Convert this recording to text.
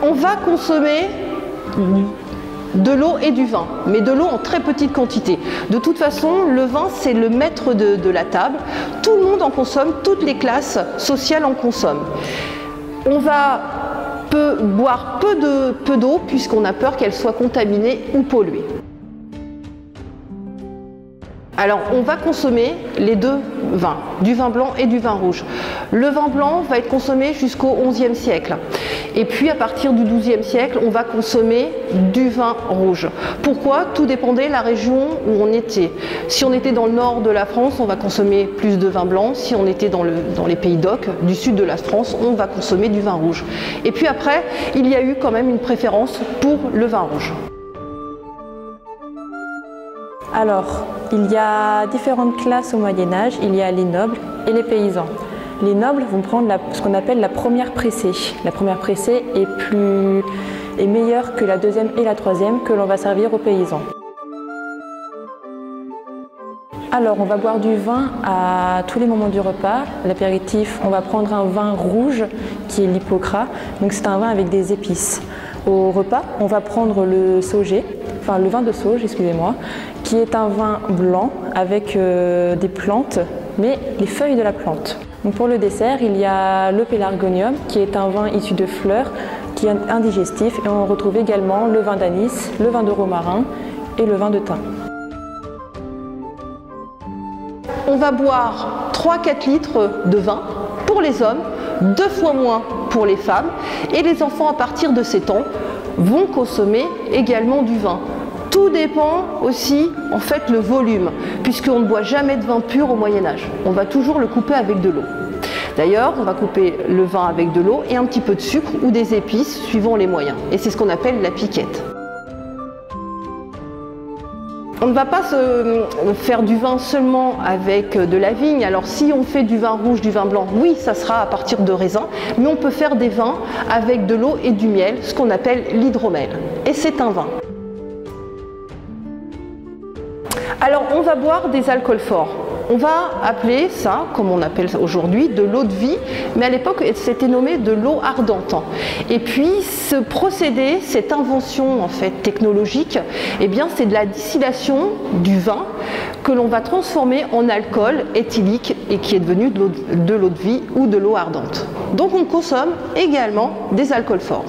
On va consommer de l'eau et du vin, mais de l'eau en très petite quantité. De toute façon, le vin, c'est le maître de la table. Tout le monde en consomme, toutes les classes sociales en consomment. On va boire peu d'eau puisqu'on a peur qu'elle soit contaminée ou polluée. Alors, on va consommer les deux vins, du vin blanc et du vin rouge. Le vin blanc va être consommé jusqu'au XIe siècle. Et puis, à partir du XIIe siècle, on va consommer du vin rouge. Pourquoi? Tout dépendait de la région où on était. Si on était dans le nord de la France, on va consommer plus de vin blanc. Si on était dans les pays d'Oc, du sud de la France, on va consommer du vin rouge. Et puis après, il y a eu quand même une préférence pour le vin rouge. Alors, il y a différentes classes au Moyen-Âge. Il y a les nobles et les paysans. Les nobles vont prendre ce qu'on appelle la première pressée. La première pressée est meilleure que la deuxième et la troisième que l'on va servir aux paysans. Alors, on va boire du vin à tous les moments du repas. L'apéritif, on va prendre un vin rouge qui est l'hypocras. Donc, c'est un vin avec des épices. Au repas, on va prendre le vin de sauge, excusez-moi, qui est un vin blanc avec des plantes, mais les feuilles de la plante. Donc pour le dessert, il y a le pélargonium, qui est un vin issu de fleurs, qui est indigestif, et on retrouve également le vin d'anis, le vin de romarin et le vin de thym. On va boire 3-4 litres de vin pour les hommes, 2 fois moins pour les femmes, et les enfants à partir de 7 ans vont consommer également du vin. Tout dépend aussi, en fait, le volume, puisqu'on ne boit jamais de vin pur au Moyen-Âge. On va toujours le couper avec de l'eau. D'ailleurs, on va couper le vin avec de l'eau et un petit peu de sucre ou des épices, suivant les moyens. Et c'est ce qu'on appelle la piquette. On ne va pas faire du vin seulement avec de la vigne. Alors si on fait du vin rouge, du vin blanc, oui, ça sera à partir de raisins, mais on peut faire des vins avec de l'eau et du miel, ce qu'on appelle l'hydromel. Et c'est un vin. Alors on va boire des alcools forts. On va appeler ça, comme on appelle aujourd'hui, de l'eau de vie, mais à l'époque c'était nommé de l'eau ardente. Et puis ce procédé, cette invention en fait technologique, eh bien c'est de la distillation du vin que l'on va transformer en alcool éthylique et qui est devenu de l'eau de vie ou de l'eau ardente. Donc on consomme également des alcools forts.